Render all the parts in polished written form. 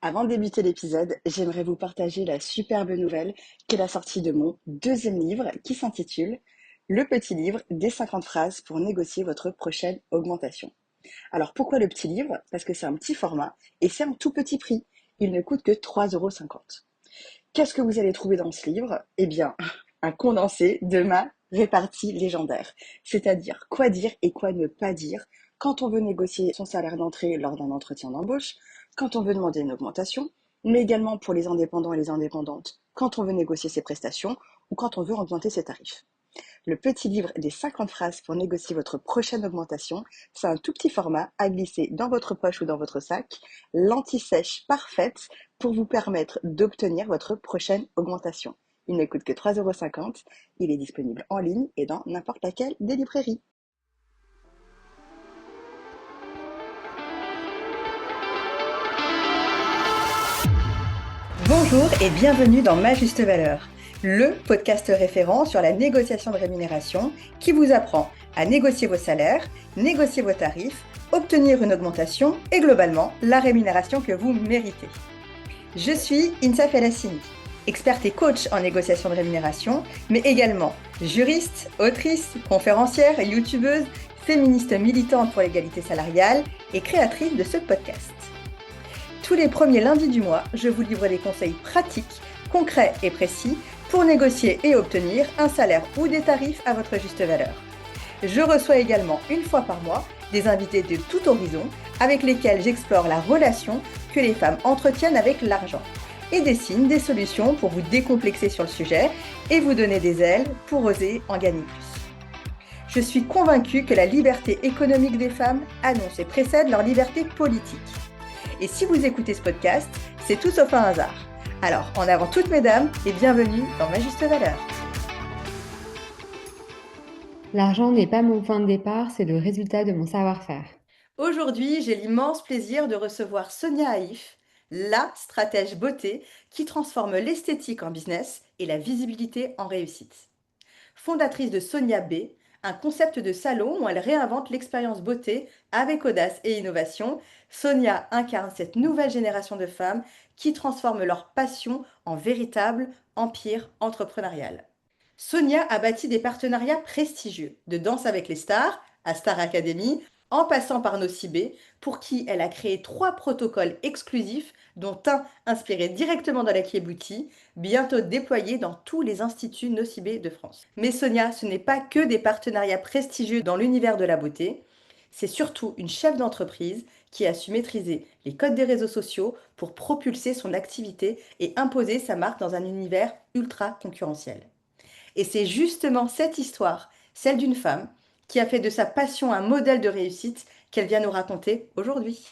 Avant de débuter l'épisode, j'aimerais vous partager la superbe nouvelle qu'est la sortie de mon deuxième livre qui s'intitule Le petit livre des 50 phrases pour négocier votre prochaine augmentation. Alors pourquoi le petit livre? Parce que c'est un petit format et c'est un tout petit prix. Il ne coûte que 3,50 €. Qu'est-ce que vous allez trouver dans ce livre? Eh bien, un condensé de ma répartie légendaire. C'est-à-dire quoi dire et quoi ne pas dire quand on veut négocier son salaire d'entrée lors d'un entretien d'embauche, quand on veut demander une augmentation, mais également pour les indépendants et les indépendantes, quand on veut négocier ses prestations ou quand on veut augmenter ses tarifs. Le petit livre des 50 phrases pour négocier votre prochaine augmentation, c'est un tout petit format à glisser dans votre poche ou dans votre sac, l'anti-sèche parfaite pour vous permettre d'obtenir votre prochaine augmentation. Il ne coûte que 3,50 €, il est disponible en ligne et dans n'importe laquelle des librairies. Bonjour et bienvenue dans Ma Juste Valeur, le podcast référent sur la négociation de rémunération qui vous apprend à négocier vos salaires, négocier vos tarifs, obtenir une augmentation et globalement la rémunération que vous méritez. Je suis Insa Felassini, experte et coach en négociation de rémunération, mais également juriste, autrice, conférencière, youtubeuse, féministe militante pour l'égalité salariale et créatrice de ce podcast. Tous les premiers lundis du mois, je vous livre des conseils pratiques, concrets et précis pour négocier et obtenir un salaire ou des tarifs à votre juste valeur. Je reçois également une fois par mois des invités de tout horizon avec lesquels j'explore la relation que les femmes entretiennent avec l'argent et dessine des solutions pour vous décomplexer sur le sujet et vous donner des ailes pour oser en gagner plus. Je suis convaincue que la liberté économique des femmes annonce et précède leur liberté politique. Et si vous écoutez ce podcast, c'est tout sauf un hasard. Alors, en avant toutes mesdames et bienvenue dans Ma Juste Valeur. L'argent n'est pas mon point de départ, c'est le résultat de mon savoir-faire. Aujourd'hui, j'ai l'immense plaisir de recevoir Sonia Haïf, la stratège beauté qui transforme l'esthétique en business et la visibilité en réussite. Fondatrice de Sonia B, un concept de salon où elle réinvente l'expérience beauté avec audace et innovation, Sonia incarne cette nouvelle génération de femmes qui transforment leur passion en véritable empire entrepreneurial. Sonia a bâti des partenariats prestigieux, de Danse avec les stars à Star Academy, en passant par Nocibé, pour qui elle a créé 3 protocoles exclusifs, dont un inspiré directement dans la Kiebuti, bientôt déployé dans tous les instituts Nocibé de France. Mais Sonia, ce n'est pas que des partenariats prestigieux dans l'univers de la beauté, c'est surtout une chef d'entreprise qui a su maîtriser les codes des réseaux sociaux pour propulser son activité et imposer sa marque dans un univers ultra concurrentiel. Et c'est justement cette histoire, celle d'une femme, qui a fait de sa passion un modèle de réussite qu'elle vient nous raconter aujourd'hui.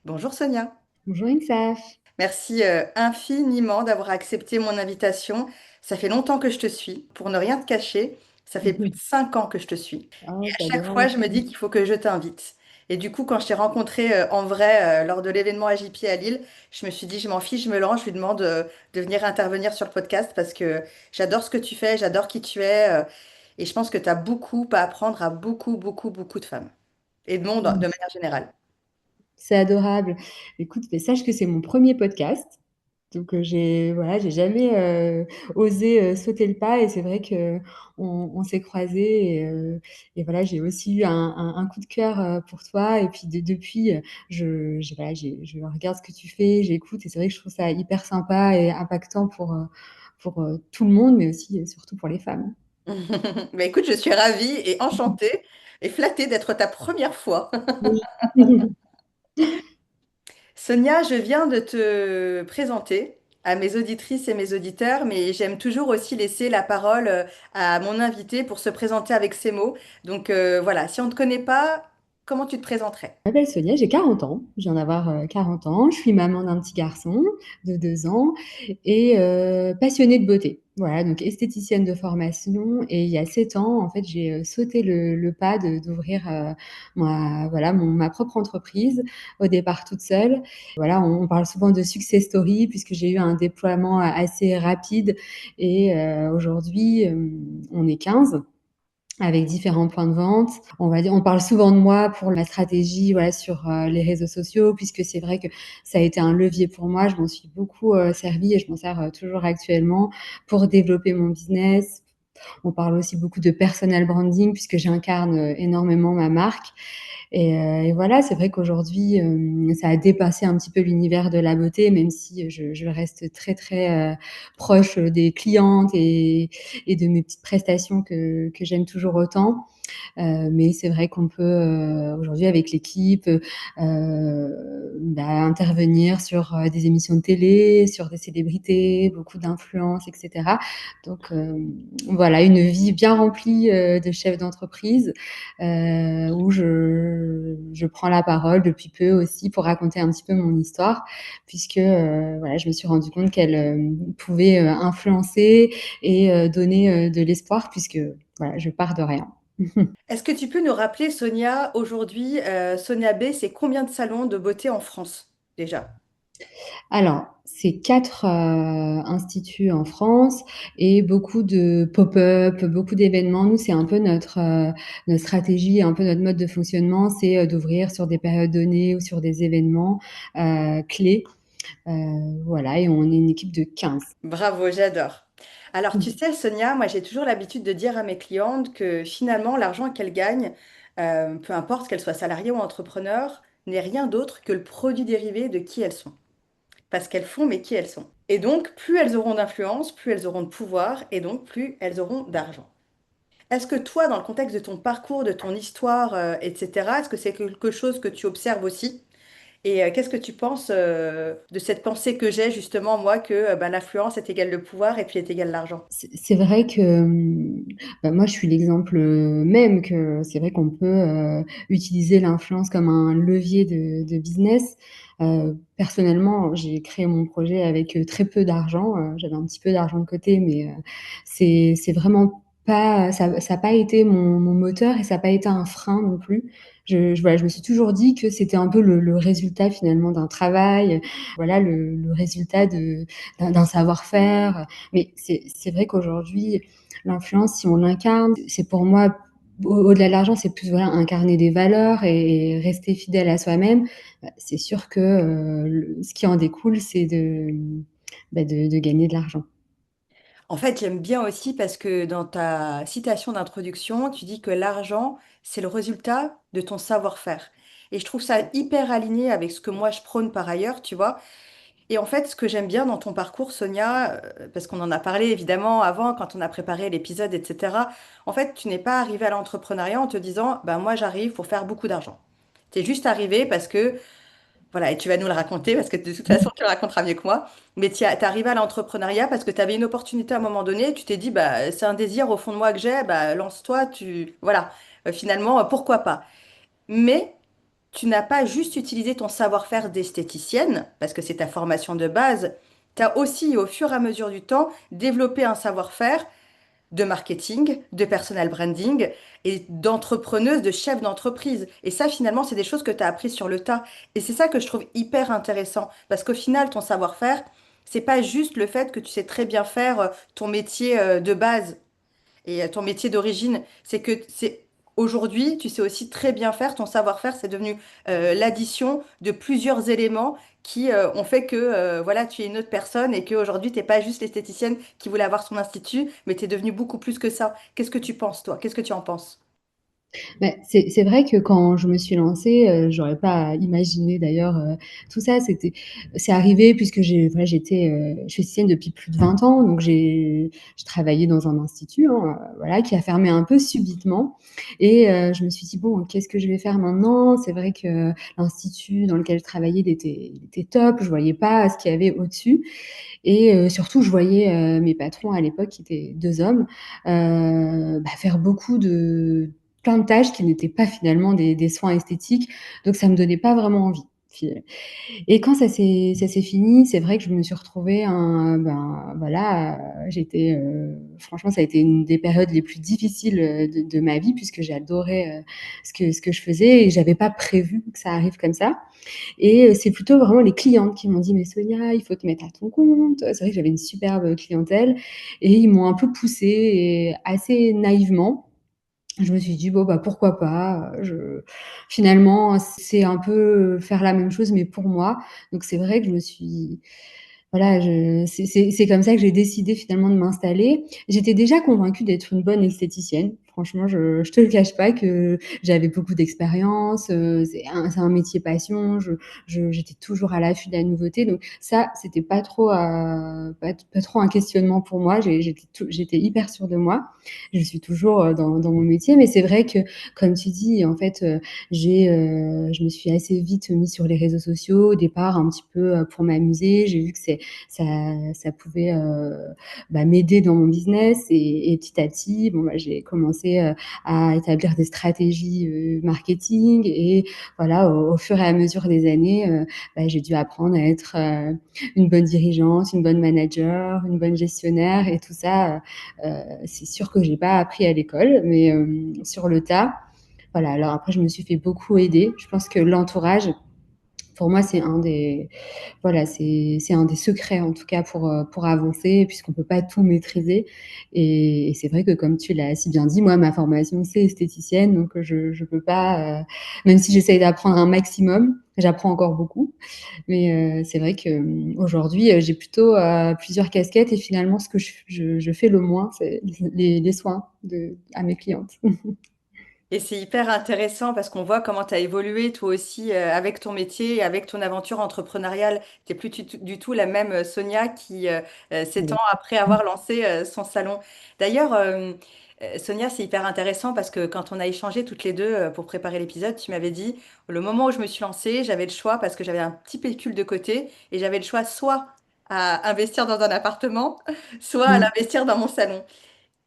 Bonjour Sonia. Bonjour Insaf. Merci infiniment d'avoir accepté mon invitation. Ça fait longtemps que je te suis. Pour ne rien te cacher, ça fait plus de 5 ans que je te suis. Oh, Et c'est à chaque fois, adorable. je me dis qu'il faut que je t'invite. Et du coup, quand je t'ai rencontré en vrai lors de l'événement AJP à Lille, je me suis dit, je m'en fiche, je me lance, je lui demande de venir intervenir sur le podcast parce que j'adore ce que tu fais, j'adore qui tu es. Et je pense que tu as beaucoup à apprendre à beaucoup, beaucoup, beaucoup de femmes et de monde de manière générale. C'est adorable. Écoute, mais sache que c'est mon premier podcast. Donc j'ai jamais osé sauter le pas et c'est vrai que on s'est croisés et voilà, j'ai aussi eu un coup de cœur pour toi et puis depuis je regarde ce que tu fais, j'écoute et c'est vrai que je trouve ça hyper sympa et impactant pour tout le monde, mais aussi et surtout pour les femmes. Bah écoute, je suis ravie et enchantée et flattée d'être ta première fois. Oui. Sonia, je viens de te présenter à mes auditrices et mes auditeurs, mais j'aime toujours aussi laisser la parole à mon invité pour se présenter avec ses mots. Donc voilà, si on ne te connaît pas, comment tu te présenterais? Je m'appelle Sonia, j'ai 40 ans, je viens d'avoir 40 ans, je suis maman d'un petit garçon de 2 ans et passionnée de beauté. Voilà, donc esthéticienne de formation et il y a 7 ans, en fait, j'ai sauté le pas d'ouvrir ma propre entreprise, au départ toute seule. Voilà, on parle souvent de success story puisque j'ai eu un déploiement assez rapide et aujourd'hui, on est 15. avec différents points de vente. On va dire, on parle souvent de moi pour ma stratégie, voilà, sur les réseaux sociaux, puisque c'est vrai que ça a été un levier pour moi. Je m'en suis beaucoup servie et je m'en sers toujours actuellement pour développer mon business. On parle aussi beaucoup de personal branding puisque j'incarne énormément ma marque. Et voilà, c'est vrai qu'aujourd'hui, ça a dépassé un petit peu l'univers de la beauté, même si je reste très, très proche des clientes et de mes petites prestations que j'aime toujours autant. Mais c'est vrai qu'on peut aujourd'hui avec l'équipe intervenir sur des émissions de télé, sur des célébrités, beaucoup d'influence, etc. Donc voilà, une vie bien remplie de chef d'entreprise où je prends la parole depuis peu aussi pour raconter un petit peu mon histoire, puisque voilà, je me suis rendu compte qu'elle pouvait influencer et donner de l'espoir, puisque voilà, je pars de rien. Est-ce que tu peux nous rappeler, Sonia, aujourd'hui, Sonia B, c'est combien de salons de beauté en France déjà? Alors, c'est 4 instituts en France et beaucoup de pop-up, beaucoup d'événements. Nous, c'est un peu notre stratégie, un peu notre mode de fonctionnement, c'est d'ouvrir sur des périodes données ou sur des événements clés. Voilà, et on est une équipe de 15. Bravo, j'adore. Alors, tu sais, Sonia, moi, j'ai toujours l'habitude de dire à mes clientes que finalement, l'argent qu'elles gagnent, peu importe qu'elles soient salariées ou entrepreneurs, n'est rien d'autre que le produit dérivé de qui elles sont. Pas ce qu'elles font, mais qui elles sont. Et donc, plus elles auront d'influence, plus elles auront de pouvoir, et donc plus elles auront d'argent. Est-ce que toi, dans le contexte de ton parcours, de ton histoire, etc., est-ce que c'est quelque chose que tu observes aussi? Et qu'est-ce que tu penses de cette pensée que j'ai justement, moi, que ben, l'influence est égale le pouvoir et puis est égale l'argent? C'est vrai que moi, je suis l'exemple même que c'est vrai qu'on peut utiliser l'influence comme un levier de business. Personnellement, j'ai créé mon projet avec très peu d'argent. J'avais un petit peu d'argent de côté, mais c'est vraiment pas ça a pas été mon moteur et ça a pas été un frein non plus. Voilà, je me suis toujours dit que c'était un peu le résultat finalement d'un travail, voilà, le résultat d'un savoir-faire. Mais c'est vrai qu'aujourd'hui, l'influence, si on l'incarne, c'est pour moi, au-delà de l'argent, c'est plus voilà, incarner des valeurs et rester fidèle à soi-même. C'est sûr que ce qui en découle, c'est de gagner de l'argent. En fait, j'aime bien aussi parce que dans ta citation d'introduction, tu dis que l'argent, c'est le résultat de ton savoir-faire. Et je trouve ça hyper aligné avec ce que moi je prône par ailleurs, tu vois. Et en fait, ce que j'aime bien dans ton parcours, Sonia, parce qu'on en a parlé évidemment avant, quand on a préparé l'épisode, etc., en fait, tu n'es pas arrivé à l'entrepreneuriat en te disant, ben moi j'arrive pour faire beaucoup d'argent. Tu es juste arrivé parce que, voilà, et tu vas nous le raconter, parce que de toute façon, tu le raconteras mieux que moi, mais tu es arrivé à l'entrepreneuriat parce que tu avais une opportunité à un moment donné, tu t'es dit, bah, c'est un désir au fond de moi que j'ai, bah, lance-toi, voilà. Finalement, pourquoi pas. Mais tu n'as pas juste utilisé ton savoir-faire d'esthéticienne, parce que c'est ta formation de base, tu as aussi, au fur et à mesure du temps, développé un savoir-faire de marketing, de personal branding et d'entrepreneuse, de chef d'entreprise. Et ça, finalement, c'est des choses que tu as appris sur le tas. Et c'est ça que je trouve hyper intéressant, parce qu'au final, ton savoir-faire, c'est pas juste le fait que tu sais très bien faire ton métier de base et ton métier d'origine, c'est que c'est aujourd'hui, tu sais aussi très bien faire, ton savoir-faire, c'est devenu l'addition de plusieurs éléments qui ont fait que voilà, tu es une autre personne et qu'aujourd'hui, tu n'es pas juste l'esthéticienne qui voulait avoir son institut, mais tu es devenu beaucoup plus que ça. Qu'est-ce que tu penses, toi? Qu'est-ce que tu en penses? C'est vrai que quand je me suis lancée, j'aurais pas imaginé d'ailleurs, tout ça. C'est arrivé puisque voilà, je suis esthéticienne depuis plus de 20 ans, donc j'ai travaillé dans un institut, hein, voilà, qui a fermé un peu subitement et je me suis dit: «Bon, qu'est-ce que je vais faire maintenant?» C'est vrai que l'institut dans lequel je travaillais, il était top. Je voyais pas ce qu'il y avait au-dessus et surtout je voyais, mes patrons à l'époque qui étaient 2 hommes, faire beaucoup de plein de tâches qui n'étaient pas finalement des soins esthétiques, donc ça me donnait pas vraiment envie. Et quand ça s'est fini, c'est vrai que je me suis retrouvée voilà, j'étais, franchement, ça a été une des périodes les plus difficiles, de ma vie puisque j'adorais, ce que je faisais et j'avais pas prévu que ça arrive comme ça. Et c'est plutôt vraiment les clientes qui m'ont dit: «Mais Sonia, il faut te mettre à ton compte». C'est vrai que j'avais une superbe clientèle et ils m'ont un peu poussée et assez naïvement. je me suis dit: «Bon, bah, pourquoi pas?» Finalement, c'est un peu faire la même chose, mais pour moi. Donc c'est vrai que je me suis voilà, c'est comme ça que j'ai décidé finalement de m'installer. J'étais déjà convaincue d'être une bonne esthéticienne. Franchement, je te le cache pas que j'avais beaucoup d'expérience, c'est un métier passion, j'étais toujours à l'affût de la nouveauté, donc ça, c'était pas trop, pas trop un questionnement pour moi. J'étais hyper sûre de moi. Je suis toujours, dans mon métier, mais c'est vrai que, comme tu dis, en fait, je me suis assez vite mise sur les réseaux sociaux, au départ un petit peu, pour m'amuser. J'ai vu que ça pouvait, bah, m'aider dans mon business et petit à petit, bon, bah, j'ai commencé, à établir des stratégies, marketing et voilà, au fur et à mesure des années, bah, j'ai dû apprendre à être, une bonne dirigeante, une bonne manager, une bonne gestionnaire et tout ça, c'est sûr que j'ai pas appris à l'école, mais sur le tas. Voilà, alors après je me suis fait beaucoup aider. Je pense que l'entourage, pour moi, c'est un des voilà, c'est un des secrets en tout cas pour avancer puisqu'on peut pas tout maîtriser et c'est vrai que comme tu l'as si bien dit, moi ma formation c'est esthéticienne donc je peux pas, même si j'essaye d'apprendre un maximum, j'apprends encore beaucoup mais c'est vrai que, aujourd'hui, j'ai plutôt, plusieurs casquettes et finalement ce que je fais le moins, c'est les soins à mes clientes. Et c'est hyper intéressant parce qu'on voit comment tu as évolué toi aussi avec ton métier, avec ton aventure entrepreneuriale. Tu n'es plus du tout la même Sonia qui s'étend Ouais. après avoir lancé son salon. D'ailleurs, Sonia, c'est hyper intéressant parce que quand on a échangé toutes les deux pour préparer l'épisode, tu m'avais dit, le moment où je me suis lancée, j'avais le choix parce que j'avais un petit pécule de côté et j'avais le choix soit à investir dans un appartement, soit à Mmh. l'investir dans mon salon.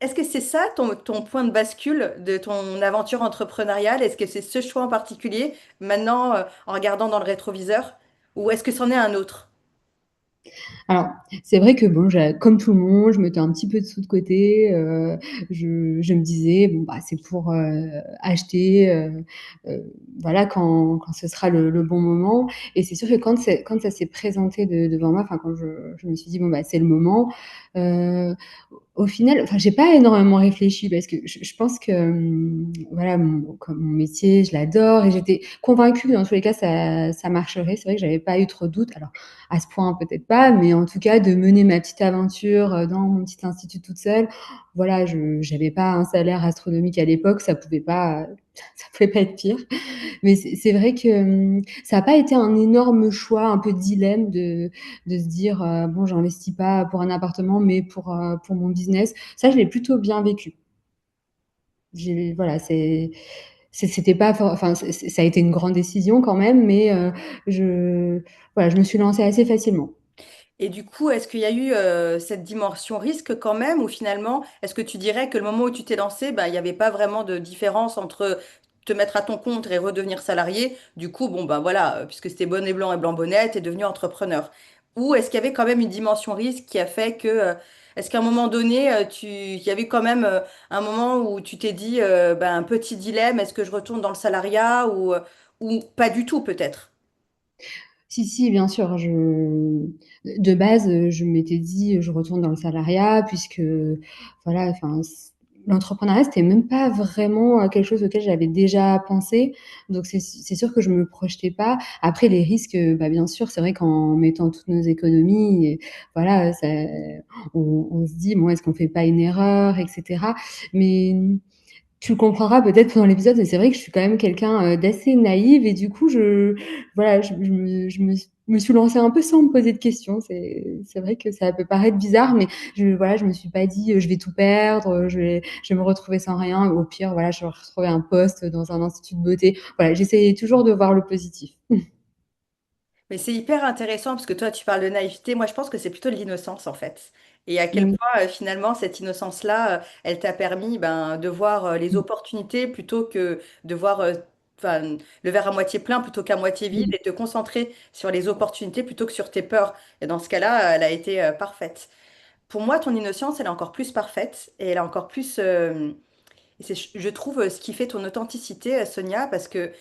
Est-ce que c'est ça ton point de bascule de ton aventure entrepreneuriale? Est-ce que c'est ce choix en particulier, maintenant, en regardant dans le rétroviseur? Ou est-ce que c'en est un autre? Alors, c'est vrai que bon, comme tout le monde, je mettais un petit peu de sous de côté, je me disais: «Bon, bah, c'est pour, acheter, heu, voilà, quand ce sera le bon moment» et c'est sûr que quand ça s'est présenté devant moi, enfin, quand je me suis dit: «Bon, bah, c'est le moment», heu, au final, enfin, j'ai pas énormément réfléchi parce que je pense que, voilà, mon métier, je l'adore et j'étais convaincue que dans tous les cas, ça marcherait. C'est vrai que j'avais pas eu trop de doutes. Alors, à ce point, peut-être pas, mais en tout cas, de mener ma petite aventure, dans mon petit institut toute seule, voilà, je j'avais pas un salaire astronomique à l'époque, ça pouvait pas être pire. Mais c'est vrai que, ça a pas été un énorme choix, un peu dilemme de se dire, «Bon, j'investis pas pour un appartement, mais pour mon business». Ça, je l'ai plutôt bien vécu. J'ai voilà, c'était pas for enfin, ça a été une grande décision quand même, mais je voilà, je me suis lancée assez facilement. Et du coup, est-ce qu'il y a eu cette dimension risque quand même, ou finalement, est-ce que tu dirais que le moment où tu t'es lancé, bah, il n'y avait pas vraiment de différence entre te mettre à ton compte et redevenir salarié? Du coup, bon, bah voilà, puisque c'était bonnet blanc et blanc bonnet, tu es devenu entrepreneur. Ou est-ce qu'il y avait quand même une dimension risque qui a fait que, est-ce qu'à un moment donné, il y avait quand même un moment où tu t'es dit, bah, un petit dilemme, est-ce que je retourne dans le salariat ou pas du tout peut-être? Si, si, bien sûr, de base, je m'étais dit: «Je retourne dans le salariat» puisque, voilà, enfin, l'entrepreneuriat, c'était même pas vraiment, quelque chose auquel j'avais déjà pensé. Donc c'est sûr que je me projetais pas. Après les risques, bah, bien sûr, c'est vrai qu'en mettant toutes nos économies et voilà, ça on se dit: «Bon, est-ce qu'on fait pas une erreur?» et cetera. Mais tu le comprendras peut-être pendant l'épisode, mais c'est vrai que je suis quand même quelqu'un, d'assez naïve et du coup, voilà, je me suis lancée un peu sans me poser de questions. C'est vrai que ça peut paraître bizarre, mais voilà, je me suis pas dit: «Je vais tout perdre, je vais me retrouver sans rien. Au pire, voilà, je vais retrouver un poste dans un institut de beauté». Voilà, j'essayais toujours de voir le positif. Mais c'est hyper intéressant parce que toi, tu parles de naïveté. Moi, je pense que c'est plutôt de l'innocence, en fait. Et à quel Mmh. point, finalement, cette innocence-là, elle t'a permis ben, de voir les Mmh. opportunités plutôt que de voir enfin, le verre à moitié plein plutôt qu'à moitié vide Mmh. et te concentrer sur les opportunités plutôt que sur tes peurs. Et dans ce cas-là, elle a été parfaite. Pour moi, ton innocence, elle est encore plus parfaite et elle est encore plus... et c'est, je trouve, ce qui fait ton authenticité, Sonia, parce que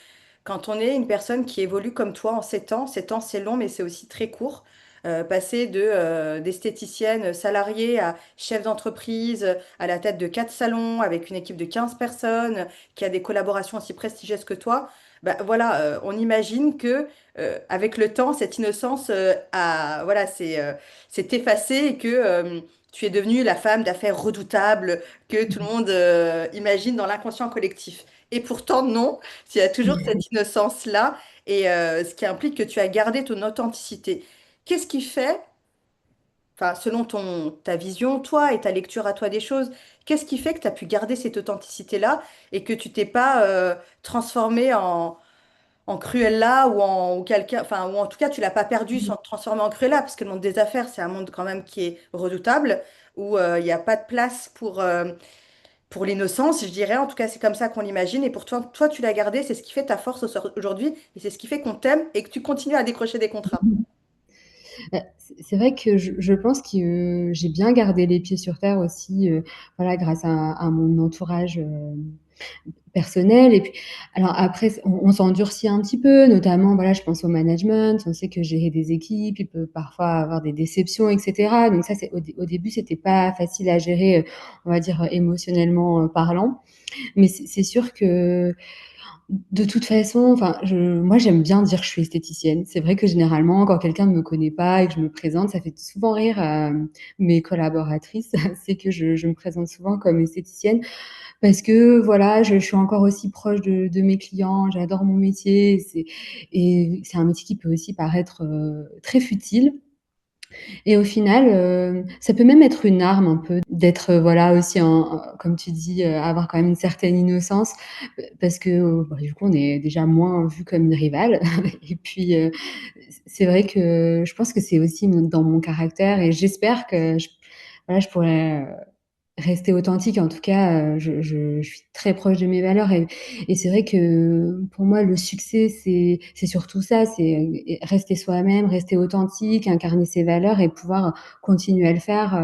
quand on est une personne qui évolue comme toi en 7 ans c'est long, mais c'est aussi très court. passer d'esthéticienne salariée à chef d'entreprise, à la tête de 4 salons, avec une équipe de 15 personnes, qui a des collaborations aussi prestigieuses que toi. Bah, voilà, on imagine que avec le temps, cette innocence voilà, s'est effacée et que tu es devenue la femme d'affaires redoutable que tout le monde imagine dans l'inconscient collectif. Et pourtant, non, il y a toujours cette innocence-là et ce qui implique que tu as gardé ton authenticité. Qu'est-ce qui fait, enfin, selon ta vision, toi et ta lecture à toi des choses, qu'est-ce qui fait que tu as pu garder cette authenticité-là et que tu t'es pas transformé en Cruella ou quelqu'un, enfin, ou en tout cas, tu l'as pas perdu sans te transformer en Cruella, parce que le monde des affaires, c'est un monde quand même qui est redoutable, où il n'y a pas de place pour l'innocence, je dirais. En tout cas, c'est comme ça qu'on l'imagine. Et pour toi, tu l'as gardé, c'est ce qui fait ta force aujourd'hui, et c'est ce qui fait qu'on t'aime et que tu continues à décrocher des contrats. C'est vrai que je pense que j'ai bien gardé les pieds sur terre aussi, voilà, grâce à mon entourage personnel. Et puis, alors après, on s'endurcit un petit peu, notamment, voilà, je pense au management. On sait que gérer des équipes, il peut parfois avoir des déceptions, etc. Donc ça, au début, c'était pas facile à gérer, on va dire émotionnellement parlant. Mais c'est sûr que de toute façon, enfin, moi, j'aime bien dire que je suis esthéticienne. C'est vrai que généralement, quand quelqu'un ne me connaît pas et que je me présente, ça fait souvent rire mes collaboratrices. C'est que je me présente souvent comme esthéticienne parce que voilà, je suis encore aussi proche de mes clients. J'adore mon métier. Et c'est un métier qui peut aussi paraître très futile. Et au final, ça peut même être une arme un peu d'être, voilà, aussi comme tu dis, avoir quand même une certaine innocence, parce que, bah, du coup, on est déjà moins vu comme une rivale. Et puis, c'est vrai que je pense que c'est aussi dans mon caractère, et j'espère que voilà, je pourrais rester authentique. En tout cas, je suis très proche de mes valeurs, et c'est vrai que pour moi, le succès, c'est surtout ça, c'est rester soi-même, rester authentique, incarner ses valeurs et pouvoir continuer à le faire,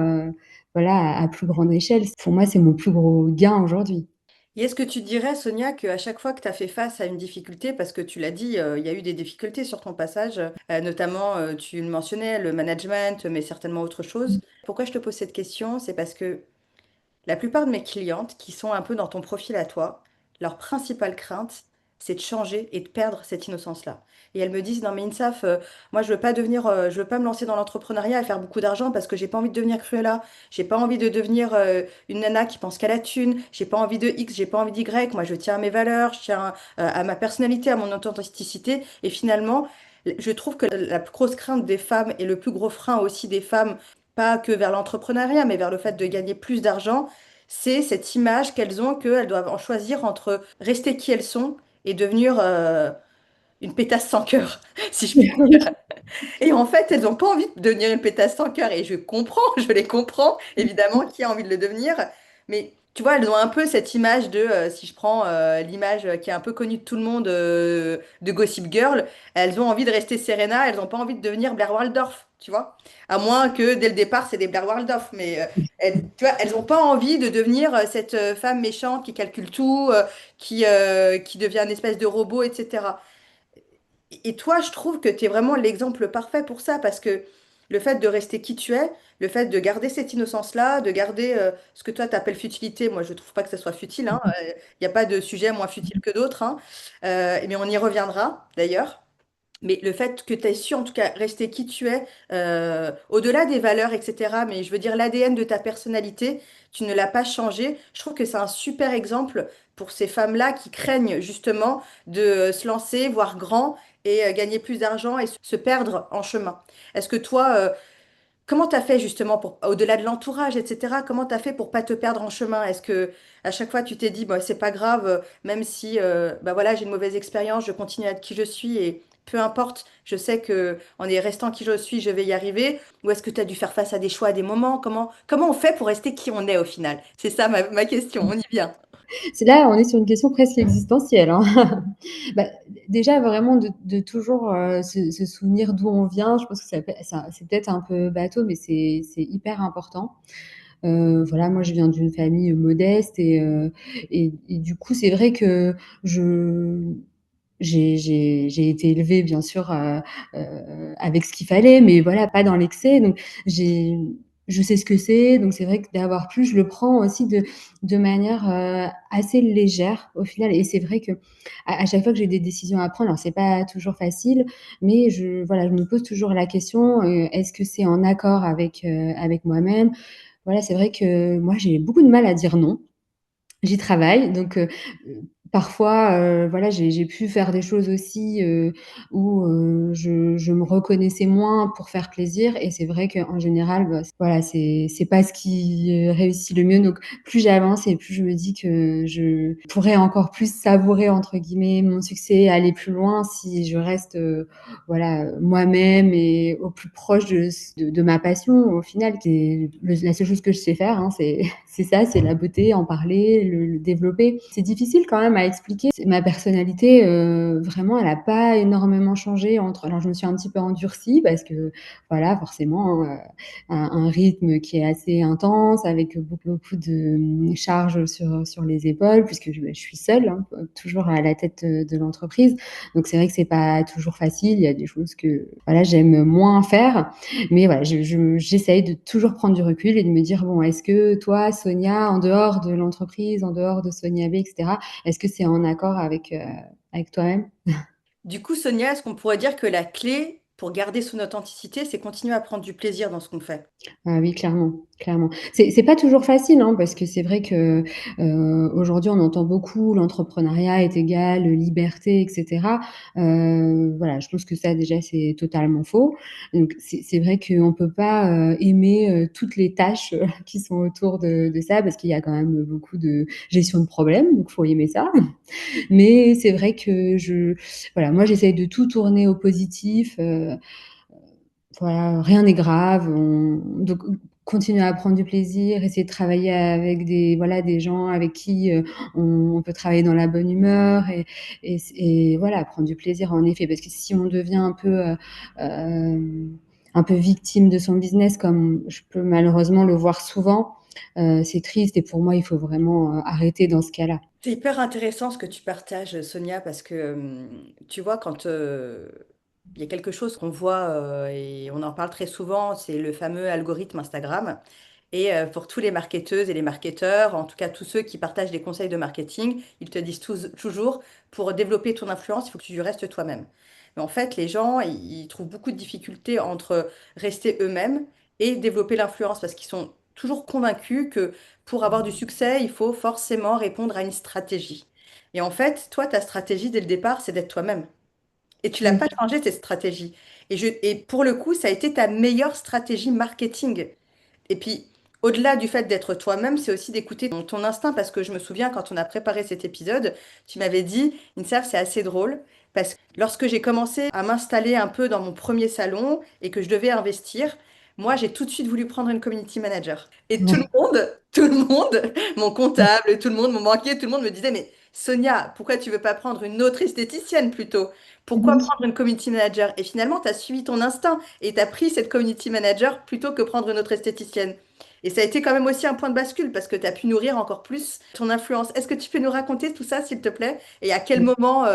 voilà, à plus grande échelle. Pour moi, c'est mon plus gros gain aujourd'hui. Et est-ce que tu dirais, Sonia, qu'à chaque fois que tu as fait face à une difficulté, parce que tu l'as dit, il y a eu des difficultés sur ton passage, notamment, tu le mentionnais, le management, mais certainement autre chose. Pourquoi je te pose cette question? C'est parce que la plupart de mes clientes qui sont un peu dans ton profil à toi, leur principale crainte, c'est de changer et de perdre cette innocence-là. Et elles me disent, non mais Insaf, moi je veux pas me lancer dans l'entrepreneuriat et faire beaucoup d'argent parce que j'ai pas envie de devenir Cruella, j'ai pas envie de devenir une nana qui pense qu'à la thune, j'ai pas envie de X, j'ai pas envie d'Y, moi je tiens à mes valeurs, je tiens à ma personnalité, à mon authenticité. Et finalement, je trouve que la plus grosse crainte des femmes et le plus gros frein aussi des femmes, pas que vers l'entrepreneuriat, mais vers le fait de gagner plus d'argent, c'est cette image qu'elles ont qu'elles doivent en choisir entre rester qui elles sont et devenir une pétasse sans cœur, si je puis dire. Et en fait, elles n'ont pas envie de devenir une pétasse sans cœur. Et je comprends, je les comprends, évidemment, qui a envie de le devenir. Mais tu vois, elles ont un peu cette image de, si je prends l'image qui est un peu connue de tout le monde de Gossip Girl, elles ont envie de rester Serena, elles n'ont pas envie de devenir Blair Waldorf, tu vois. À moins que dès le départ, c'est des Blair Waldorf. Mais tu vois, elles n'ont pas envie de devenir cette femme méchante qui calcule tout, qui devient une espèce de robot, etc. Et toi, je trouve que tu es vraiment l'exemple parfait pour ça, parce que le fait de rester qui tu es, le fait de garder cette innocence-là, de garder ce que toi t'appelles futilité, moi je trouve pas que ça soit futile, hein. Il n'y a pas de sujet moins futile que d'autres, hein. Mais on y reviendra d'ailleurs. Mais le fait que tu aies su en tout cas rester qui tu es, au-delà des valeurs, etc., mais je veux dire l'ADN de ta personnalité, tu ne l'as pas changé. Je trouve que c'est un super exemple pour ces femmes-là qui craignent justement de se lancer, voir grand et gagner plus d'argent et se perdre en chemin. Est-ce que toi, comment tu as fait justement pour, au-delà de l'entourage, etc., comment tu as fait pour pas te perdre en chemin? Est-ce que à chaque fois tu t'es dit, bah, c'est pas grave, même si bah, voilà, j'ai une mauvaise expérience, je continue à être qui je suis et peu importe, je sais que en y restant qui je suis, je vais y arriver? Ou est-ce que tu as dû faire face à des choix, à des moments? Comment on fait pour rester qui on est au final? C'est ça ma question, on y vient. C'est là, on est sur une question presque existentielle, hein. Bah, déjà, vraiment, de toujours se souvenir d'où on vient. Je pense que c'est peut-être un peu bateau, mais c'est hyper important. Voilà, moi, je viens d'une famille modeste, et du coup, c'est vrai que je j'ai été élevée bien sûr, avec ce qu'il fallait, mais voilà, pas dans l'excès. Donc j'ai je sais ce que c'est, donc c'est vrai que d'avoir plus, je le prends aussi de manière, assez légère au final, et c'est vrai qu'à à chaque fois que j'ai des décisions à prendre, alors c'est pas toujours facile, mais voilà, je me pose toujours la question, est-ce que c'est en accord avec moi-même? Voilà, c'est vrai que moi j'ai beaucoup de mal à dire non. J'y travaille, donc parfois, voilà, j'ai pu faire des choses aussi, où, je me reconnaissais moins pour faire plaisir, et c'est vrai qu'en général, bah, voilà, c'est pas ce qui, réussit le mieux. Donc plus j'avance et plus je me dis que je pourrais encore plus «savourer» entre guillemets mon succès, aller plus loin si je reste, voilà, moi-même et au plus proche de ma passion au final, qui est la seule chose que je sais faire, hein, c'est c'est ça, c'est la beauté, en parler, le développer. C'est difficile quand même à expliquer. C'est ma personnalité, vraiment, elle a pas énormément changé entre, alors je me suis un petit peu endurcie parce que, voilà, forcément, hein, un rythme qui est assez intense avec beaucoup de, charges sur les épaules puisque je suis seule, hein, toujours à la tête, de l'entreprise. Donc c'est vrai que c'est pas toujours facile. Il y a des choses que, voilà, j'aime moins faire. Mais voilà, j'essaye de toujours prendre du recul et de me dire: «Bon, est-ce que toi, Sonia, en dehors de l'entreprise, en dehors de Sonia B et cetera, est-ce que c'est en accord avec toi-même?» Du coup, Sonia, est-ce qu'on pourrait dire que la clé pour garder son authenticité, c'est continuer à prendre du plaisir dans ce qu'on fait? Ah oui, clairement, clairement. C'est pas toujours facile, hein, parce que c'est vrai que, aujourd'hui, on entend beaucoup l'entrepreneuriat est égal, liberté et cetera. Voilà, je pense que ça, déjà, c'est totalement faux. Donc c'est vrai qu'on peut pas, aimer, toutes les tâches, qui sont autour de ça, parce qu'il y a quand même beaucoup de gestion de problèmes, donc faut aimer ça. Mais c'est vrai que voilà, moi, j'essaye de tout tourner au positif, voilà, rien n'est grave, donc continuer à prendre du plaisir, essayer de travailler avec des gens avec qui, on peut travailler dans la bonne humeur, et voilà, prendre du plaisir en effet. Parce que si on devient un peu victime de son business, comme je peux malheureusement le voir souvent, c'est triste, et pour moi, il faut vraiment, arrêter dans ce cas-là. C'est hyper intéressant ce que tu partages, Sonia, parce que tu vois, quand il y a quelque chose qu'on voit et on en parle très souvent, c'est le fameux algorithme Instagram. Et pour tous les marketeuses et les marketeurs, en tout cas tous ceux qui partagent des conseils de marketing, ils te disent toujours, pour développer ton influence, il faut que tu restes toi-même. Mais en fait, les gens, ils trouvent beaucoup de difficultés entre rester eux-mêmes et développer l'influence parce qu'ils sont toujours convaincus que pour avoir du succès, il faut forcément répondre à une stratégie. Et en fait, toi, ta stratégie dès le départ, c'est d'être toi-même. Et tu l'as Mmh. pas changé, cette stratégie. Et pour le coup, ça a été ta meilleure stratégie marketing. Et puis, au-delà du fait d'être toi-même, c'est aussi d'écouter ton instinct, parce que je me souviens, quand on a préparé cet épisode, tu m'avais dit, Insaf, c'est assez drôle, parce que lorsque j'ai commencé à m'installer un peu dans mon premier salon et que je devais investir, moi, j'ai tout de suite voulu prendre une community manager. Et Ouais. tout le monde, mon comptable, tout le monde, mon banquier, tout le monde me disait, mais Sonia, pourquoi tu veux pas prendre une autre esthéticienne plutôt? Pourquoi Oui. prendre une community manager? Et finalement, tu as suivi ton instinct et tu as pris cette community manager plutôt que prendre une autre esthéticienne. Et ça a été quand même aussi un point de bascule parce que tu as pu nourrir encore plus ton influence. Est-ce que tu peux nous raconter tout ça, s'il te plaît? Et à quel moment,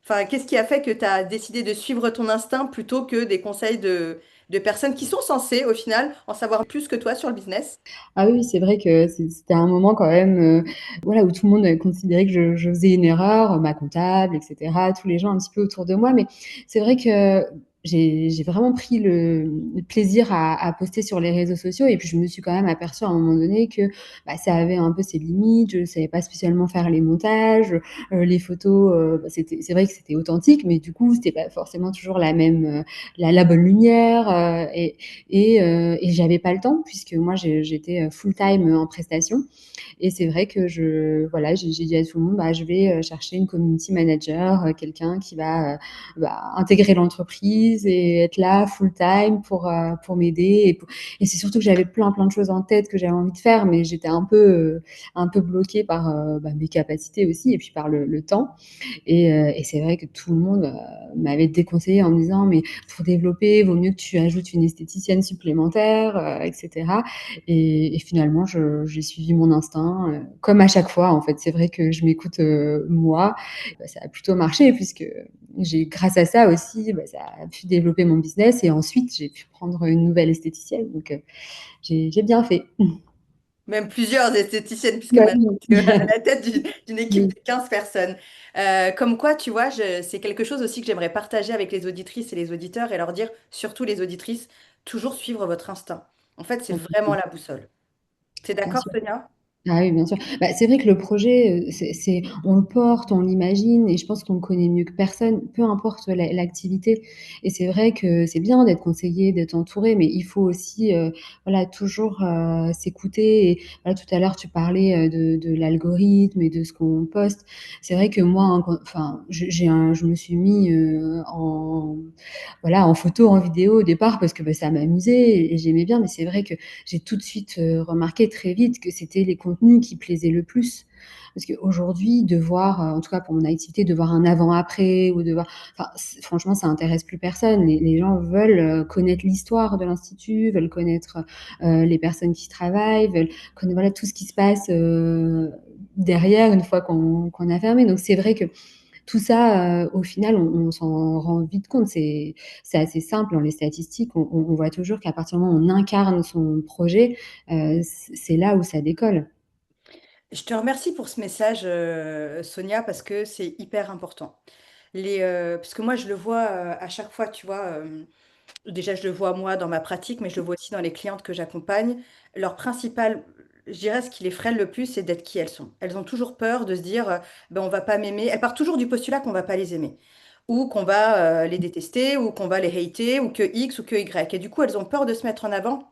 enfin, qu'est-ce qui a fait que tu as décidé de suivre ton instinct plutôt que des conseils de personnes qui sont censées, au final, en savoir plus que toi sur le business? Ah oui, c'est vrai que c'était un moment quand même, voilà, où tout le monde considérait que je faisais une erreur, ma comptable et cetera, tous les gens un petit peu autour de moi. Mais c'est vrai que j'ai vraiment pris le plaisir à poster sur les réseaux sociaux, et puis je me suis quand même aperçue à un moment donné que, bah, ça avait un peu ses limites. Je ne savais pas spécialement faire les montages, les photos, bah, c'est vrai que c'était authentique, mais du coup, c'était pas forcément toujours la même, la bonne lumière, et j'avais pas le temps puisque moi j'étais, full-time, en prestation, et c'est vrai que voilà, j'ai dit à tout le monde: «Bah, je vais, chercher une community manager, quelqu'un qui va intégrer l'entreprise, l'entreprise et être là full time pour m'aider. Et c'est surtout que j'avais plein de choses en tête que j'avais envie de faire, mais j'étais un peu bloquée par mes capacités aussi et puis par le temps. Et c'est vrai que tout le monde m'avait déconseillé en me disant mais pour développer, vaut mieux que tu ajoutes une esthéticienne supplémentaire, etc. Et finalement, j'ai suivi mon instinct, comme à chaque fois en fait. C'est vrai que je m'écoute moi. Bah, ça a plutôt marché puisque grâce à ça aussi, bah, ça a pu développer mon business et ensuite j'ai pu prendre une nouvelle esthéticienne. Donc j'ai bien fait. Même plusieurs esthéticiennes, puisque Bah, maintenant oui. tu es à la tête d'une équipe Oui, de 15 personnes. Comme quoi, tu vois, c'est quelque chose aussi que j'aimerais partager avec les auditrices et les auditeurs et leur dire, surtout les auditrices, toujours suivre votre instinct. En fait, c'est vraiment complètement, la boussole. T'es bien d'accord, sûr. Sonia? Ah oui, bien sûr. Bah, c'est vrai que le projet, on le porte, on l'imagine et je pense qu'on le connaît mieux que personne, peu importe l'activité. Et c'est vrai que c'est bien d'être conseillé, d'être entouré, mais il faut aussi, voilà, toujours s'écouter. Et voilà, tout à l'heure, tu parlais de l'algorithme et de ce qu'on poste. C'est vrai que moi, hein, enfin, je me suis mis voilà, en photo, en vidéo au départ parce que bah, ça m'amusait et j'aimais bien. Mais c'est vrai que j'ai tout de suite remarqué très vite que c'était les contenus qui plaisaient le plus. Parce qu'aujourd'hui, de voir, en tout cas pour mon activité, de voir un avant-après ou de voir, enfin, franchement, ça intéresse plus personne. Les gens veulent connaître l'histoire de l'institut, veulent connaître les personnes qui travaillent, veulent connaître voilà tout ce qui se passe derrière une fois qu'on a fermé. Donc c'est vrai que tout ça, au final, on s'en rend vite compte. C'est assez simple dans les statistiques. On voit toujours qu'à partir du moment où on incarne son projet, c'est là où ça décolle. Je te remercie pour ce message, Sonia, parce que c'est hyper important. Parce que moi, je le vois à chaque fois, tu vois. Déjà, je le vois moi dans ma pratique, mais je le vois aussi dans les clientes que j'accompagne. Leur principal, je dirais, ce qui les freine le plus, c'est d'être qui elles sont. Elles ont toujours peur de se dire, ben, on va pas m'aimer. Elles partent toujours du postulat qu'on va pas les aimer, ou qu'on va les détester, ou qu'on va les hater, ou que X ou que Y. Et du coup, elles ont peur de se mettre en avant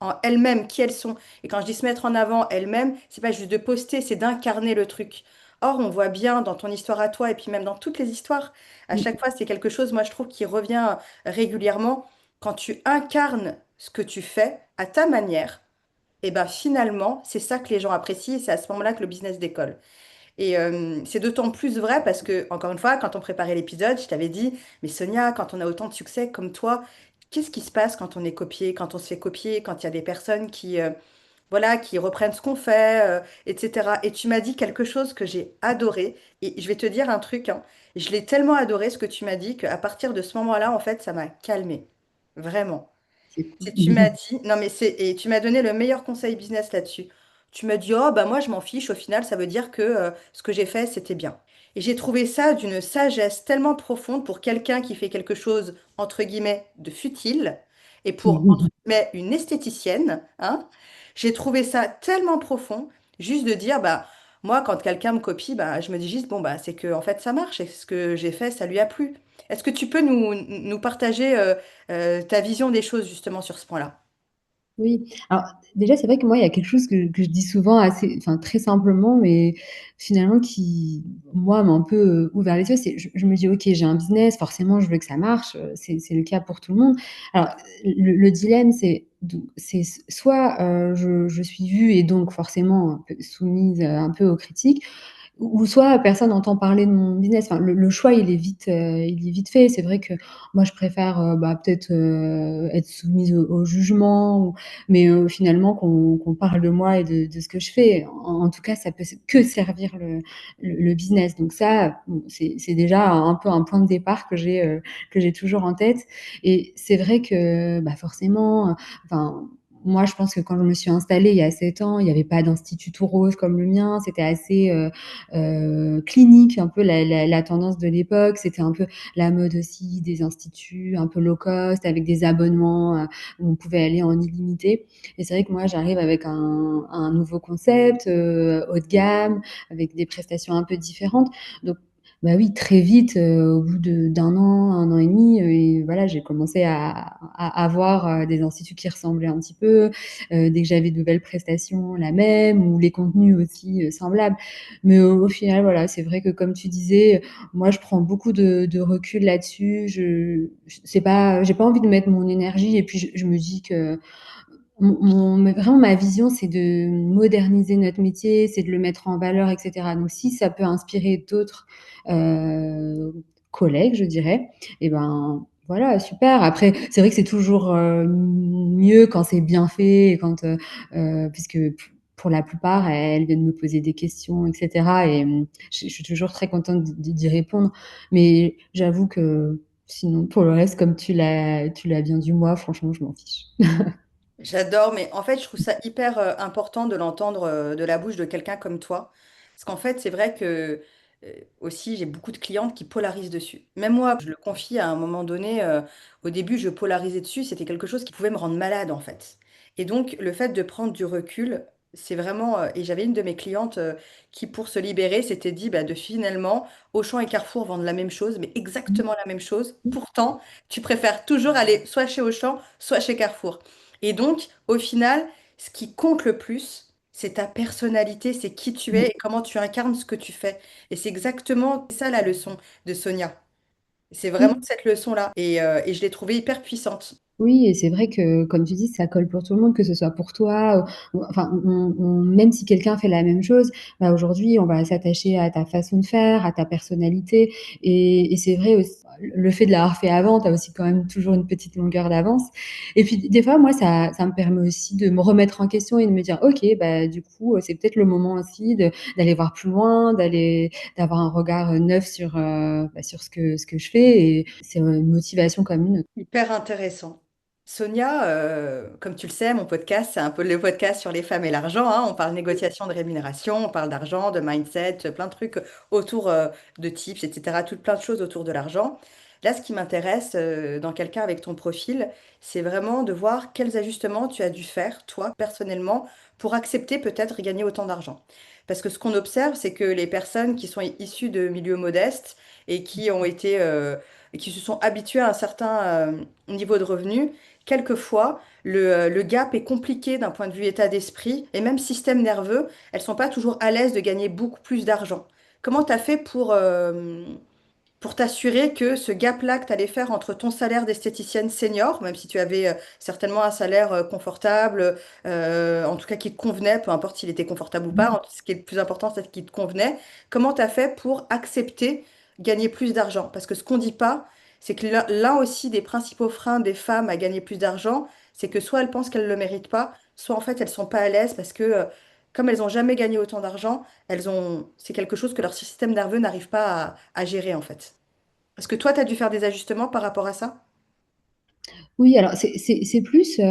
en elles-mêmes, qui elles sont. Et quand je dis se mettre en avant elles-mêmes, c'est pas juste de poster, c'est d'incarner le truc. Or, on voit bien dans ton histoire à toi, et puis même dans toutes les histoires, à Mmh, chaque fois, c'est quelque chose, moi, je trouve, qui revient régulièrement quand tu incarnes ce que tu fais à ta manière, et ben finalement, c'est ça que les gens apprécient et c'est à ce moment-là que le business décolle. Et c'est d'autant plus vrai parce que, encore une fois, quand on préparait l'épisode, je t'avais dit, mais Sonia, quand on a autant de succès comme toi, qu'est-ce qui se passe quand on est copié, quand on se fait copier, quand il y a des personnes qui, voilà, qui reprennent ce qu'on fait, etc. Et tu m'as dit quelque chose que j'ai adoré. Et je vais te dire un truc, hein. Je l'ai tellement adoré ce que tu m'as dit qu'à partir de ce moment-là, en fait, ça m'a calmée. Vraiment. c'est cool. C'est tu m'as dit, non mais c'est, et tu m'as donné le meilleur conseil business là-dessus. Tu m'as dit, oh bah moi je m'en fiche, au final ça veut dire que ce que j'ai fait c'était bien. Et j'ai trouvé ça d'une sagesse tellement profonde pour quelqu'un qui fait quelque chose entre guillemets de futile et pour entre guillemets une esthéticienne, hein. J'ai trouvé ça tellement profond, juste de dire bah moi quand quelqu'un me copie, bah je me dis juste bon bah c'est que en fait ça marche et ce que j'ai fait ça lui a plu. Est-ce que tu peux nous partager ta vision des choses justement sur ce point-là? Oui, alors déjà, c'est vrai que moi, il y a quelque chose que je dis souvent assez enfin, très simplement, mais finalement qui, moi, m'a un peu, ouvert les yeux. C'est je me dis: «OK, j'ai un business, forcément, je veux que ça marche», c'est le cas pour tout le monde. Alors, le dilemme, c'est soit, je suis vue et donc forcément un peu soumise, un peu aux critiques, ou soit personne n'entend parler de mon business. Enfin, le choix, il est vite fait. C'est vrai que moi, je préfère, bah, peut-être, être soumise au jugement ou mais finalement qu'on parle de moi et de ce que je fais. En tout cas, ça peut que servir le business. Donc ça, bon, c'est déjà un peu un point de départ que j'ai toujours en tête. Et c'est vrai que, bah, forcément, enfin, moi, je pense que quand je me suis installée il y a 7 ans, il y avait pas d'institut tout rose comme le mien. C'était assez, clinique, un peu la tendance de l'époque. C'était un peu la mode aussi des instituts un peu low cost avec des abonnements, où on pouvait aller en illimité. Et c'est vrai que moi, j'arrive avec un nouveau concept, haut de gamme, avec des prestations un peu différentes. Donc Bah oui, très vite, au bout d'un an, 1 an et demi, et voilà, j'ai commencé à avoir, des instituts qui ressemblaient un petit peu. Dès que j'avais de nouvelles prestations, la même ou les contenus aussi, semblables. Mais au final, voilà, c'est vrai que comme tu disais, moi je prends beaucoup de recul là-dessus. C'est pas j'ai pas envie de mettre mon énergie et puis je me dis que mais vraiment ma vision, c'est de moderniser notre métier, c'est de le mettre en valeur et cetera. Donc si ça peut inspirer d'autres, heu, collègues, je dirais et ben, voilà, super. Après, c'est vrai que c'est toujours, mieux quand c'est bien fait et quand, puisque p pour la plupart, elles viennent me poser des questions et cetera et je suis toujours très contente d'y répondre. Mais j'avoue que sinon, pour le reste, comme tu l'as bien dit, moi, franchement, je m'en fiche. J'adore, mais en fait, je trouve ça hyper important de l'entendre de la bouche de quelqu'un comme toi. Parce qu'en fait, c'est vrai que aussi, j'ai beaucoup de clientes qui polarisent dessus. Même moi, je le confie à un moment donné, au début, je polarisais dessus, c'était quelque chose qui pouvait me rendre malade, en fait. Et donc, le fait de prendre du recul, c'est vraiment... et j'avais une de mes clientes qui, pour se libérer, s'était dit bah, de finalement, Auchan et Carrefour vendent la même chose, mais exactement la même chose. Pourtant, tu préfères toujours aller soit chez Auchan, soit chez Carrefour. Et donc, au final, ce qui compte le plus, c'est ta personnalité, c'est qui tu es et comment tu incarnes ce que tu fais. Et c'est exactement ça la leçon de Sonia. C'est vraiment Oui. cette leçon-là. Et je l'ai trouvée hyper puissante. Oui et c'est vrai que, comme tu dis, ça colle pour tout le monde, que ce soit pour toi ou enfin, même si quelqu'un fait la même chose, bah, aujourd'hui, on va s'attacher à ta façon de faire, à ta personnalité et c'est vrai aussi, le fait de l'avoir fait avant, tu as aussi quand même toujours une petite longueur d'avance et puis des fois, moi, ça me permet aussi de me remettre en question et de me dire: «OK, bah, du coup, c'est peut-être le moment aussi d'aller voir plus loin, d'avoir un regard, neuf sur, bah, sur ce que je fais» et c'est, une motivation comme une autre. Hyper intéressant. Sonia, comme tu le sais, mon podcast, c'est un peu le podcast sur les femmes et l'argent, hein. On parle négociation de rémunération, on parle d'argent, de mindset, plein de trucs autour de tips, etc. Toutes plein de choses autour de l'argent. Là, ce qui m'intéresse dans quelqu'un avec ton profil, c'est vraiment de voir quels ajustements tu as dû faire, toi, personnellement, pour accepter peut-être gagner autant d'argent. Parce que ce qu'on observe, c'est que les personnes qui sont issues de milieux modestes et qui ont été et qui se sont habitués à un certain niveau de revenu, quelquefois, le gap est compliqué d'un point de vue état d'esprit et même système nerveux. Elles sont pas toujours à l'aise de gagner beaucoup plus d'argent. Comment tu as fait pour t'assurer que ce gap-là que tu allais faire entre ton salaire d'esthéticienne senior, même si tu avais certainement un salaire confortable, en tout cas qui te convenait, peu importe s'il était confortable ou pas, ce qui est le plus important, c'est qu'il te convenait, comment tu as fait pour accepter gagner plus d'argent? Parce que ce qu'on dit pas, c'est que l'un aussi des principaux freins des femmes à gagner plus d'argent, c'est que soit elles pensent qu'elles ne le méritent pas, soit en fait elles sont pas à l'aise parce que comme elles n'ont jamais gagné autant d'argent, c'est quelque chose que leur système nerveux n'arrive pas à gérer en fait. Est-ce que toi, tu as dû faire des ajustements par rapport à ça? Oui, alors c'est plus,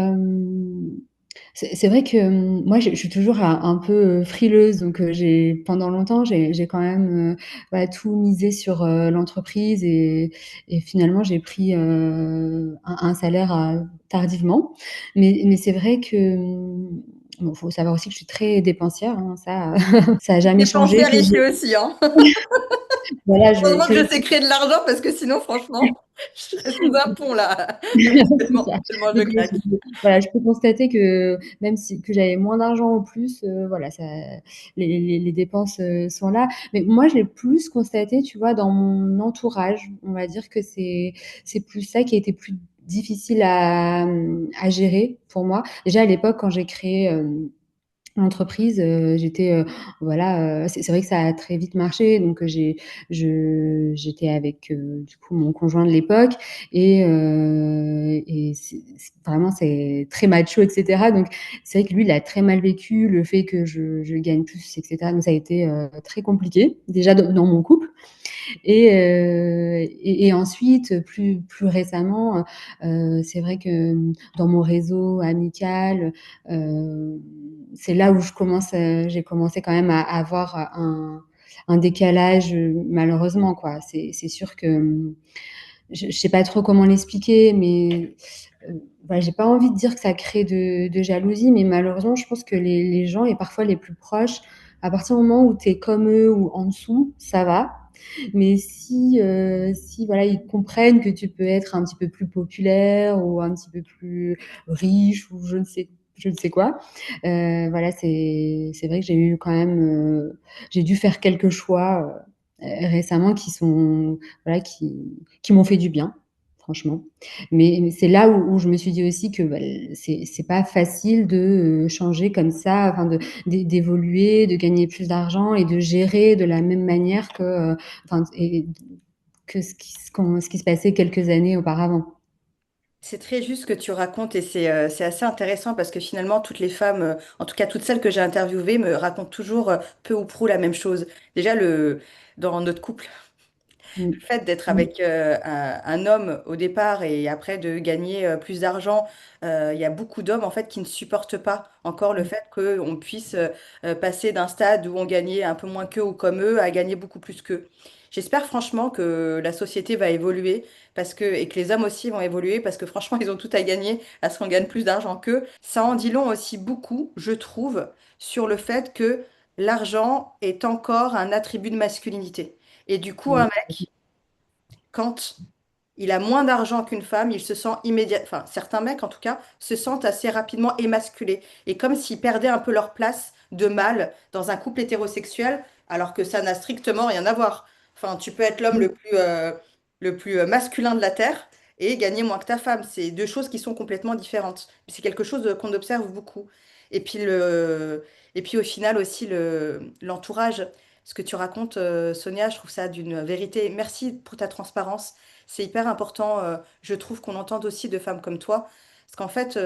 c'est vrai que, moi je suis toujours un peu, frileuse donc j'ai pendant longtemps, j'ai quand même, bah, tout misé sur, l'entreprise et finalement j'ai pris, un salaire, tardivement. Mais c'est vrai que, bon, faut savoir aussi que je suis très dépensière, hein, ça, ça a jamais changé. Dépensière ici aussi, hein. Voilà, je Heureusement que que je sais créer de l'argent parce que sinon, franchement, je serais sous un pont là, c'est actuellement, ça. tellement je Donc craque. voilà, je peux constater que même si que j'avais moins d'argent en plus, voilà, ça les dépenses, sont là. Mais moi, je l'ai plus constaté, tu vois, dans mon entourage. On va dire que c'est plus ça qui a été plus difficile à gérer pour moi. Déjà à l'époque, quand j'ai créé, l'entreprise, j'étais, voilà, c'est vrai que ça a très vite marché donc j'étais avec, du coup mon conjoint de l'époque et c'est vraiment c'est très macho et cetera donc c'est vrai que lui, il a très mal vécu le fait que je gagne plus et cetera donc ça a été, très compliqué déjà dans mon couple et ensuite plus récemment, c'est vrai que, dans mon réseau amical, heu, c'est là où j'ai commencé quand même à avoir un décalage, malheureusement quoi. C'est sûr que, je sais pas trop comment l'expliquer, mais, bah, j'ai pas envie de dire que ça crée de jalousie, mais malheureusement, je pense que les gens et parfois les plus proches, à partir du moment où tu es comme eux ou en dessous, ça va. Mais si voilà, ils comprennent que tu peux être un petit peu plus populaire ou un petit peu plus riche ou je ne sais quoi, voilà, c'est vrai que j'ai eu quand même, j'ai dû faire quelques choix, récemment qui sont voilà, qui m'ont fait du bien, franchement. Mais c'est là où je me suis dit aussi que, bah, c'est pas facile de, changer comme ça, enfin d'évoluer, de gagner plus d'argent et de gérer de la même manière que, enfin, et que ce qui se passait quelques années auparavant. C'est très juste ce que tu racontes et c'est assez intéressant parce que finalement, toutes les femmes, en tout cas toutes celles que j'ai interviewées, me racontent toujours peu ou prou la même chose. Déjà, dans notre couple, Mmh. le fait d'être Mmh. avec un homme au départ et après de gagner plus d'argent, il y a beaucoup d'hommes en fait qui ne supportent pas encore le Mmh. fait qu'on puisse passer d'un stade où on gagnait un peu moins qu'eux ou comme eux à gagner beaucoup plus qu'eux. J'espère franchement que la société va évoluer et que les hommes aussi vont évoluer parce que franchement ils ont tout à gagner à ce qu'on gagne plus d'argent qu'eux. Ça en dit long aussi beaucoup, je trouve, sur le fait que l'argent est encore un attribut de masculinité. Et du coup, un Ouais. mec, quand il a moins d'argent qu'une femme, il se sent immédiatement, enfin certains mecs en tout cas, se sentent assez rapidement émasculés. Et comme s'ils perdaient un peu leur place de mâle dans un couple hétérosexuel, alors que ça n'a strictement rien à voir. Enfin, tu peux être l'homme Mmh. le plus masculin de la Terre et gagner moins que ta femme. C'est deux choses qui sont complètement différentes. C'est quelque chose qu'on observe beaucoup. Et puis, et puis au final aussi, l'entourage. Ce que tu racontes, Sonia, je trouve ça d'une vérité. Merci pour ta transparence. C'est hyper important, je trouve, qu'on entende aussi de femmes comme toi. Parce qu'en fait,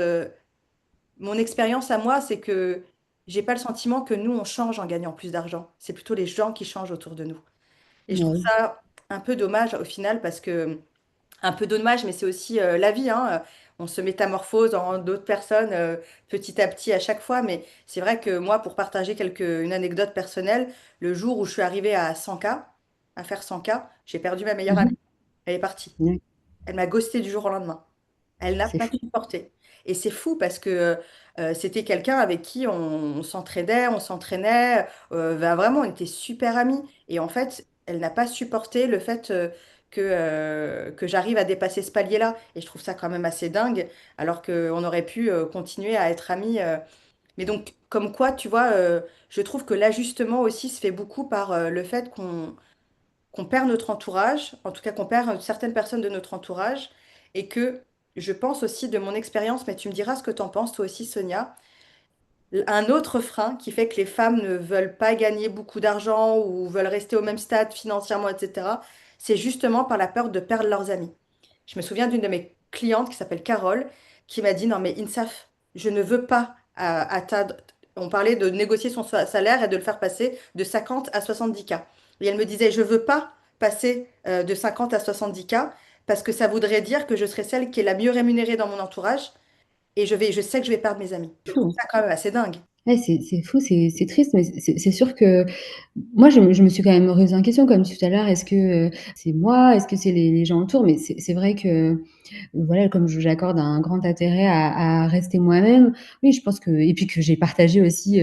mon expérience à moi, c'est que j'ai pas le sentiment que nous, on change en gagnant plus d'argent. C'est plutôt les gens qui changent autour de nous. Et je trouve Ouais. ça un peu dommage au final, parce que, un peu dommage, mais c'est aussi la vie, hein. On se métamorphose en d'autres personnes petit à petit à chaque fois. Mais c'est vrai que moi, pour partager une anecdote personnelle, le jour où je suis arrivée à 100K, à faire 100K, j'ai perdu ma meilleure Mmh amie. mh. Elle est partie. Ouais, Elle m'a ghosté du jour au lendemain. Elle n'a c'est pas fou. supporté. Et c'est fou parce que c'était quelqu'un avec qui on s'entraidait, on s'entraînait, vraiment, on était super amis. Et en fait, elle n'a pas supporté le fait que j'arrive à dépasser ce palier-là. Et je trouve ça quand même assez dingue, alors qu'on aurait pu continuer à être amis. Mais donc, comme quoi, tu vois, je trouve que l'ajustement aussi se fait beaucoup par le fait qu'on perd notre entourage, en tout cas qu'on perd certaines personnes de notre entourage, et que je pense aussi de mon expérience, mais tu me diras ce que tu en penses toi aussi, Sonia, un autre frein qui fait que les femmes ne veulent pas gagner beaucoup d'argent ou veulent rester au même stade financièrement, etc., c'est justement par la peur de perdre leurs amis. Je me souviens d'une de mes clientes qui s'appelle Carole, qui m'a dit, non mais Insaf, je ne veux pas atteindre... On parlait de négocier son salaire et de le faire passer de 50 à 70K. Et elle me disait, je veux pas passer de 50 à 70K parce que ça voudrait dire que je serai celle qui est la mieux rémunérée dans mon entourage et je sais que je vais perdre mes amis. Je Fou, trouve hein. ça quand même assez dingue. Ouais, c'est fou, c'est triste, mais c'est sûr que moi, je me suis quand même remise en question, comme tout à l'heure. Est-ce que, c'est moi? Est-ce que c'est les gens autour? Mais c'est vrai que, voilà, comme j'accorde un grand intérêt à rester moi-même, oui, je pense que et puis que j'ai partagé aussi,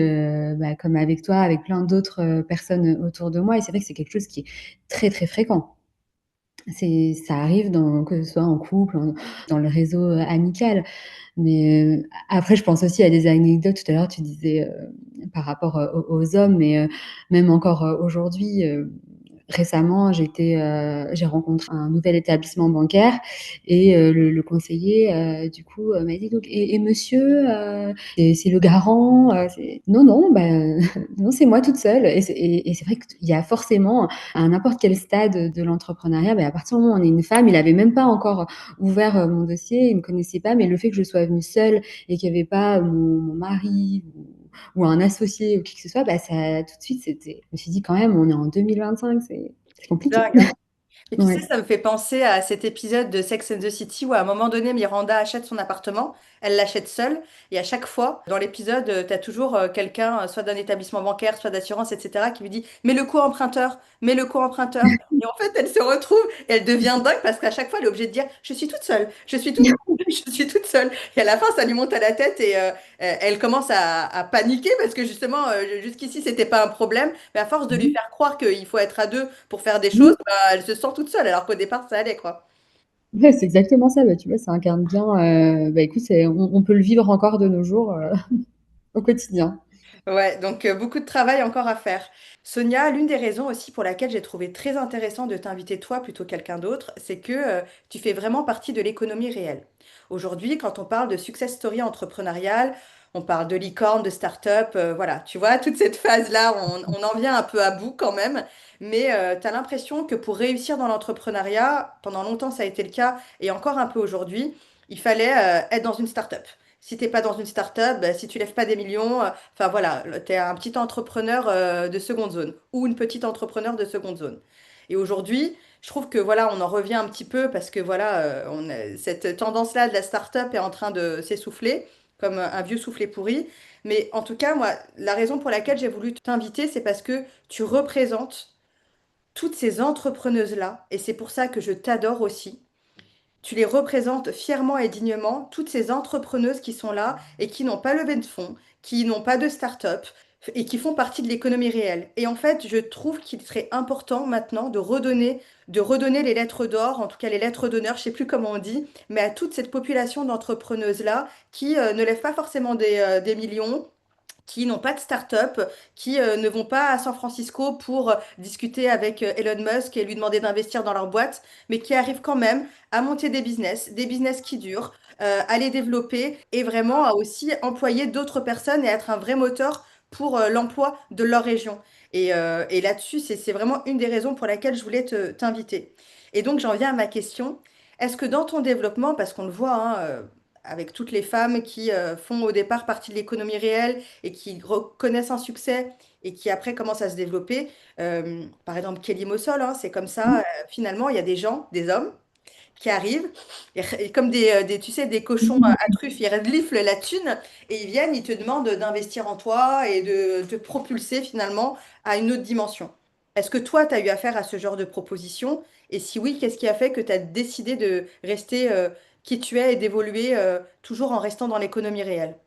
bah, comme avec toi, avec plein d'autres, personnes, autour de moi et c'est vrai que c'est quelque chose qui est très, très fréquent. Ça arrive que ce soit en couple, dans le réseau, amical. Mais, après je pense aussi à des anecdotes. Tout à l'heure, tu disais, par rapport, aux hommes, mais, même encore, aujourd'hui, récemment, j'ai rencontré un nouvel établissement bancaire et le conseiller, du coup, m'a dit: «Donc et monsieur, c'est le garant?» c'est «Non, non, bah, non, c'est moi toute seule» et c'est vrai qu'il y a forcément à n'importe quel stade de l'entrepreneuriat, bah, à partir du moment où on est une femme, il avait même pas encore ouvert, mon dossier, il me connaissait pas, mais le fait que je sois venue seule et qu'il y avait pas mon mari ou un associé ou qui que ce soit, bah, ça tout de suite, je me suis dit: «Quand même, on est en 2025, c'est compliqué». Dingue, hein. Et tu sais, Ouais. ça me fait penser à cet épisode de Sex and the City où à un moment donné, Miranda achète son appartement. elle l'achète seule. Et à chaque fois, dans l'épisode, tu as toujours quelqu'un, soit d'un établissement bancaire, soit d'assurance, etc., qui lui dit, mets le coup emprunteur, mets le coup emprunteur. Et en fait, elle se retrouve et elle devient dingue parce qu'à chaque fois, elle est obligée de dire, je suis toute seule, je suis toute seule, je suis toute seule. Et à la fin, ça lui monte à la tête et elle commence à paniquer parce que justement, jusqu'ici, c'était pas un problème. Mais à force de lui faire croire qu'il faut être à deux pour faire des choses, bah, elle se sent toute seule alors qu'au départ, ça allait, quoi. Ouais, c'est exactement ça. Bah, tu vois, ça incarne bien. Bah, écoute, on peut le vivre encore de nos jours au quotidien. Ouais, donc beaucoup de travail encore à faire. Sonia, l'une des raisons aussi pour laquelle j'ai trouvé très intéressant de t'inviter toi plutôt que quelqu'un d'autre, c'est que tu fais vraiment partie de l'économie réelle. Aujourd'hui, quand on parle de success story entrepreneuriale, on parle de licorne, de start-up, voilà, tu vois, toute cette phase-là, on en vient un peu à bout quand même, mais tu as l'impression que pour réussir dans l'entrepreneuriat, pendant longtemps ça a été le cas, et encore un peu aujourd'hui, il fallait être dans une start-up. Si t'es pas dans une start-up, bah, si tu lèves pas des millions, enfin voilà, tu es un petit entrepreneur de seconde zone ou une petite entrepreneur de seconde zone. Et aujourd'hui, je trouve que voilà, on en revient un petit peu parce que voilà, cette tendance-là de la start-up est en train de s'essouffler, comme un vieux soufflé pourri. Mais en tout cas, moi, la raison pour laquelle j'ai voulu t'inviter, c'est parce que tu représentes toutes ces entrepreneuses-là, et c'est pour ça que je t'adore aussi. Tu les représentes fièrement et dignement, toutes ces entrepreneuses qui sont là et qui n'ont pas levé de fonds, qui n'ont pas de start-up et qui font partie de l'économie réelle. Et en fait, je trouve qu'il serait important maintenant de redonner les lettres d'or, en tout cas les lettres d'honneur, je sais plus comment on dit, mais à toute cette population d'entrepreneuses-là qui ne lèvent pas forcément des millions, qui n'ont pas de start-up, qui ne vont pas à San Francisco pour discuter avec Elon Musk et lui demander d'investir dans leur boîte, mais qui arrivent quand même à monter des business qui durent, à les développer et vraiment à aussi employer d'autres personnes et être un vrai moteur pour l'emploi de leur région. Et là-dessus, c'est vraiment une des raisons pour laquelle je voulais t'inviter. Et donc, j'en viens à ma question. Est-ce que dans ton développement, parce qu'on le voit, hein, avec toutes les femmes qui font au départ partie de l'économie réelle et qui reconnaissent un succès et qui après commencent à se développer. Par exemple, Kelly Mossol, hein, c'est comme ça. Finalement, il y a des gens, des hommes, qui arrivent et comme tu sais, des cochons à truffes, ils reniflent la thune et ils viennent, ils te demandent d'investir en toi et de te propulser finalement à une autre dimension. Est-ce que toi, tu as eu affaire à ce genre de proposition? Et si oui, qu'est-ce qui a fait que tu as décidé de rester qui tu es et d'évoluer toujours en restant dans l'économie réelle?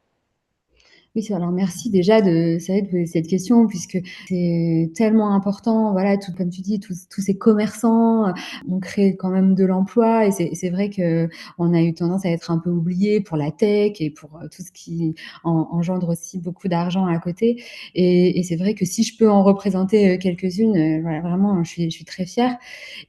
Oui, alors merci déjà de poser cette question puisque c'est tellement important, voilà, tout comme tu dis, tous ces commerçants, on crée quand même de l'emploi et c'est vrai qu'on a eu tendance à être un peu oubliés pour la tech et pour, tout ce qui engendre aussi beaucoup d'argent à côté et c'est vrai que si je peux en représenter, quelques-unes, voilà, vraiment, je suis très fière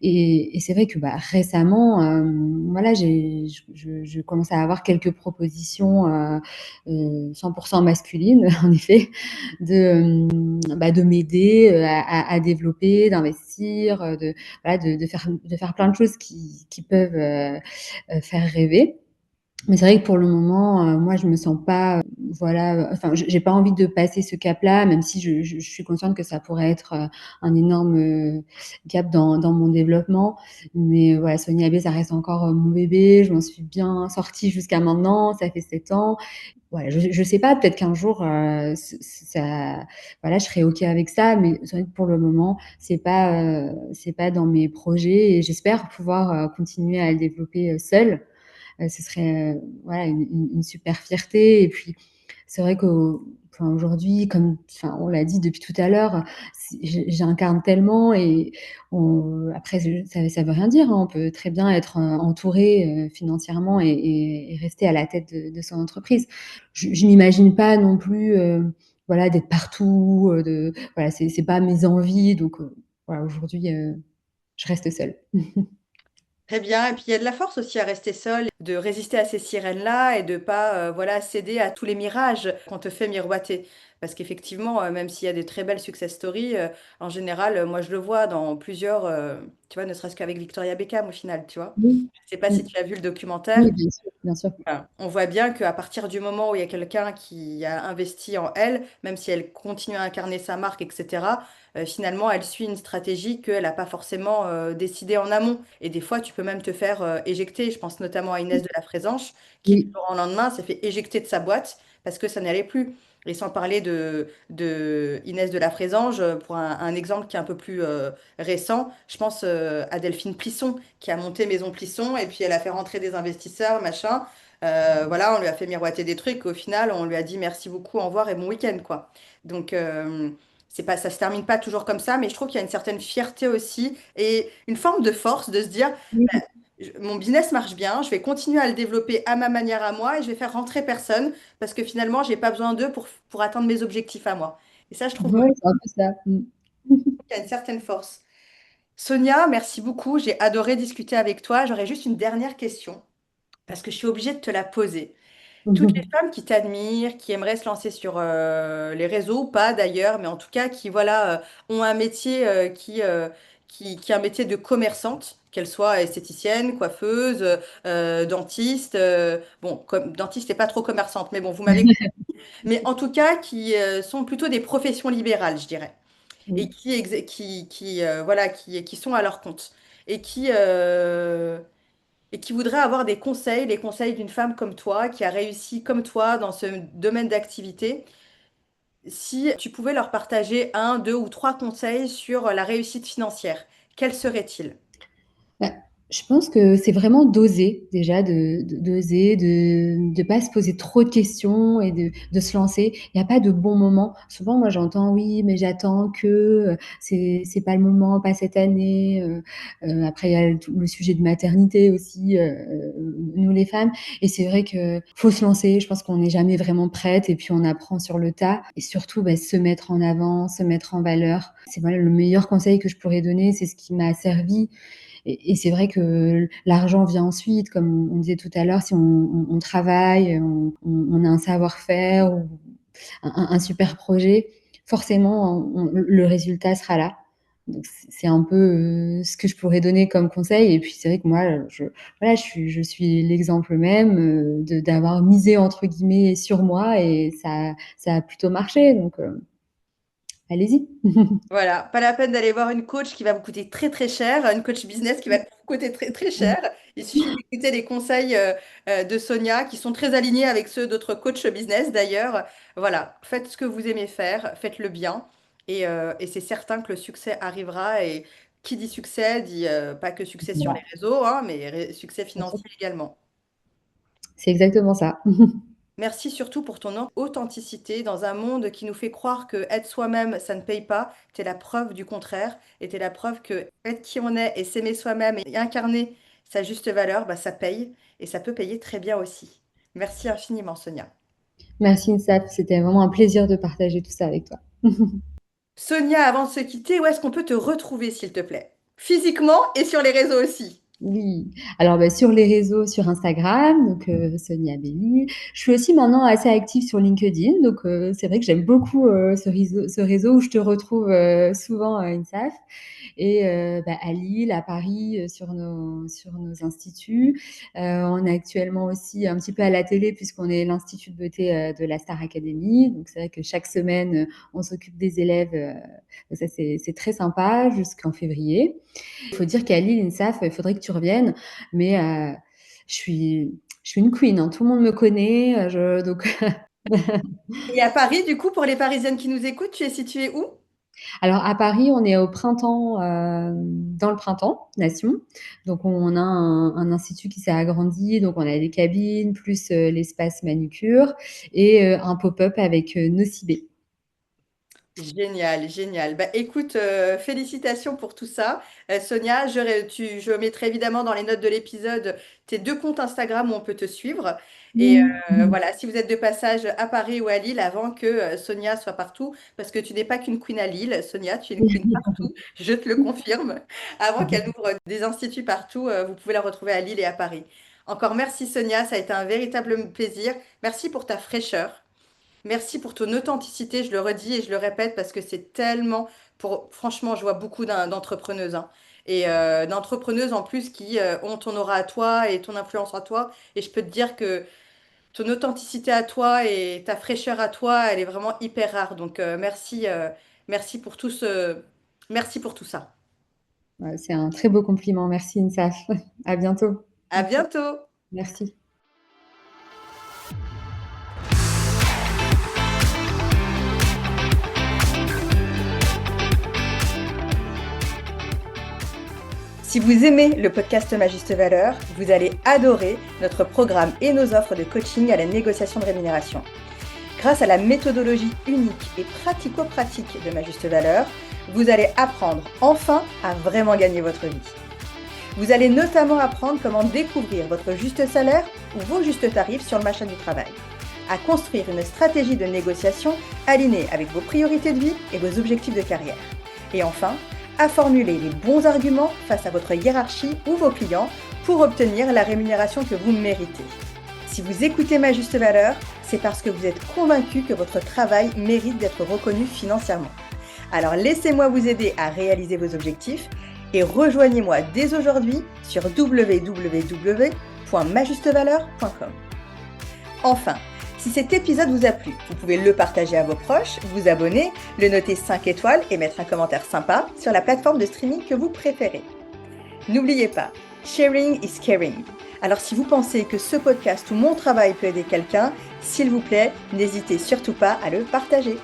et c'est vrai que, bah, récemment, voilà, je commence à avoir quelques propositions, 100% masculine, en effet, de m'aider à développer, d'investir, voilà, de faire plein de choses qui peuvent faire rêver. Mais c'est vrai que pour le moment, moi, je me sens pas, voilà, enfin, j'ai pas envie de passer ce cap-là, même si je suis consciente que ça pourrait être un énorme gap dans mon développement. Mais voilà, Sonia B, ça reste encore mon bébé. Je m'en suis bien sortie jusqu'à maintenant. Ça fait 7 ans. Voilà, je sais pas, peut-être qu'un jour, ça voilà, je serai OK avec ça, mais c'est vrai que pour le moment, c'est pas dans mes projets et j'espère pouvoir, continuer à le développer, seule. Ce serait, voilà, une super fierté et puis c'est vrai aujourd'hui, comme enfin, on l'a dit depuis tout à l'heure, j'incarne tellement et après ça veut rien dire, hein. On peut très bien être, entouré, financièrement et rester à la tête de son entreprise. Je m'imagine pas non plus, voilà, d'être partout, voilà, c'est pas mes envies donc voilà, aujourd'hui, je reste seule. Très bien. Et puis il y a de la force aussi à rester seul, de résister à ces sirènes-là et de pas voilà, céder à tous les mirages qu'on te fait miroiter. Parce qu'effectivement, même s'il y a des très belles success stories, en général, moi je le vois dans plusieurs tu vois, ne serait-ce qu'avec Victoria Beckham au final, tu vois. Oui. Je ne sais pas Mm. si tu as vu le documentaire. Oui, bien sûr, bien sûr. Voilà. On voit bien qu'à partir du moment où il y a quelqu'un qui a investi en elle, même si elle continue à incarner sa marque, etc., finalement, elle suit une stratégie qu'elle n'a pas forcément décidée en amont. Et des fois, tu peux même te faire éjecter. Je pense notamment à Inès de la Frésange, qui du Oui. jour au lendemain s'est fait éjecter de sa boîte parce que ça n'allait plus. Et sans parler de Inès de la Frésange, pour un exemple qui est un peu plus récent, je pense à Delphine Plisson, qui a monté Maison Plisson, et puis elle a fait rentrer des investisseurs, machin. Voilà, on lui a fait miroiter des trucs. Au final, on lui a dit merci beaucoup, au revoir et bon week-end, quoi. Donc, c'est pas, ça se termine pas toujours comme ça, mais je trouve qu'il y a une certaine fierté aussi et une forme de force de se dire, Oui. bah, mon business marche bien, je vais continuer à le développer à ma manière à moi et je vais faire rentrer personne parce que finalement, j'ai pas besoin d'eux pour atteindre mes objectifs à moi. Et ça, je trouve Ouais, c'est un peu ça. Mm. qu'il y a une certaine force. Sonia, merci beaucoup. J'ai adoré discuter avec toi. J'aurais juste une dernière question parce que je suis obligée de te la poser. Toutes les femmes qui t'admirent, qui aimeraient se lancer sur les réseaux, ou pas d'ailleurs, mais en tout cas qui voilà, ont un métier qui est un métier de commerçante, qu'elle soit esthéticienne, coiffeuse, dentiste. Bon, comme dentiste n'est pas trop commerçante, mais bon, vous m'avez compris. Mais en tout cas, qui sont plutôt des professions libérales, je dirais, et Oui. voilà, qui sont à leur compte et qui voudraient avoir des conseils, les conseils d'une femme comme toi, qui a réussi comme toi dans ce domaine d'activité. Si tu pouvais leur partager un, deux ou trois conseils sur la réussite financière, quels seraient-ils? Bah, je pense que c'est vraiment d'oser déjà, d'oser, de pas se poser trop de questions et de se lancer. Il y a pas de bon moment. Souvent, moi, j'entends: «Oui, mais j'attends que, c'est pas le moment, pas cette année», après il y a le sujet de maternité aussi, nous les femmes et c'est vrai que faut se lancer. Je pense qu'on n'est jamais vraiment prête et puis on apprend sur le tas et surtout, bah, se mettre en avant, se mettre en valeur. C'est voilà le meilleur conseil que je pourrais donner, c'est ce qui m'a servi et c'est vrai que l'argent vient ensuite, comme on disait tout à l'heure, si on travaille, on a un savoir-faire ou un super projet, forcément, le résultat sera là. Donc c'est un peu ce que je pourrais donner comme conseil. Et puis c'est vrai que moi, voilà, je suis l'exemple même d'avoir misé entre guillemets sur moi et ça a plutôt marché. Donc allez-y. Voilà, pas la peine d'aller voir une coach qui va vous coûter très très cher, une coach business qui va vous coûter très très cher. Il suffit d'écouter les conseils de Sonia qui sont très alignés avec ceux d'autres coachs business d'ailleurs. Voilà, faites ce que vous aimez faire, faites-le bien et c'est certain que le succès arrivera. Et qui dit succès dit pas que succès sur les Voilà. réseaux, hein, mais succès financier également. C'est exactement ça. Merci surtout pour ton authenticité dans un monde qui nous fait croire que être soi-même, ça ne paye pas. T'es la preuve du contraire et t'es la preuve que être qui on est et s'aimer soi-même et incarner sa juste valeur, bah, ça paye et ça peut payer très bien aussi. Merci infiniment, Sonia. Merci Insaf, c'était vraiment un plaisir de partager tout ça avec toi. Sonia, avant de se quitter, où est-ce qu'on peut te retrouver, s'il te plaît? Physiquement et sur les réseaux aussi. Oui, alors bah, sur les réseaux, sur Instagram, donc Sonia Belli. Je suis aussi maintenant assez active sur LinkedIn, donc c'est vrai que j'aime beaucoup ce réseau où je te retrouve souvent, Insaf. Et bah, à Lille, à Paris, sur nos instituts. On est actuellement aussi un petit peu à la télé puisqu'on est l'Institut de beauté de la Star Academy. Donc c'est vrai que chaque semaine, on s'occupe des élèves. Ça, c'est très sympa jusqu'en février. Il faut dire qu'à Lille, INSAF, il faudrait que tu reviennes, mais je suis, je suis une queen, hein. Tout le monde me connaît, donc Et à Paris, du coup, pour les Parisiennes qui nous écoutent, tu es située où? alors à Paris, on est au printemps, dans le printemps nation, donc on a un institut qui s'est agrandi, donc on a des cabines plus l'espace manucure et un pop-up avec Nocibé. Génial, génial. Bah, écoute, félicitations pour tout ça. Sonia, je mettrai évidemment dans les notes de l'épisode tes deux comptes Instagram où on peut te suivre. Et Oui. voilà, si vous êtes de passage à Paris ou à Lille, avant que Sonia soit partout, parce que tu n'es pas qu'une queen à Lille, Sonia, tu es une queen partout, je te le confirme. Avant qu'elle ouvre des instituts partout, vous pouvez la retrouver à Lille et à Paris. Encore merci Sonia, ça a été un véritable plaisir. Merci pour ta fraîcheur. Merci pour ton authenticité, je le redis et je le répète parce que c'est tellement, franchement, je vois beaucoup d'entrepreneuses, hein. et d'entrepreneuses en plus qui ont ton aura à toi et ton influence à toi. Et je peux te dire que ton authenticité à toi et ta fraîcheur à toi, elle est vraiment hyper rare. Donc merci pour merci pour tout ça. Ouais, c'est un très beau compliment. Merci, Insaf. À bientôt. À bientôt! Merci. Si vous aimez le podcast Ma Juste Valeur, vous allez adorer notre programme et nos offres de coaching à la négociation de rémunération. Grâce à la méthodologie unique et pratico-pratique de Ma Juste Valeur, vous allez apprendre enfin à vraiment gagner votre vie. Vous allez notamment apprendre comment découvrir votre juste salaire ou vos justes tarifs sur le marché du travail, à construire une stratégie de négociation alignée avec vos priorités de vie et vos objectifs de carrière. Et enfin, à formuler les bons arguments face à votre hiérarchie ou vos clients pour obtenir la rémunération que vous méritez. Si vous écoutez Ma Juste Valeur, c'est parce que vous êtes convaincu que votre travail mérite d'être reconnu financièrement. Alors laissez-moi vous aider à réaliser vos objectifs et rejoignez-moi dès aujourd'hui sur www.majustevaleur.com. Enfin, si cet épisode vous a plu, vous pouvez le partager à vos proches, vous abonner, le noter 5 étoiles et mettre un commentaire sympa sur la plateforme de streaming que vous préférez. N'oubliez pas, sharing is caring. Alors si vous pensez que ce podcast ou mon travail peut aider quelqu'un, s'il vous plaît, n'hésitez surtout pas à le partager.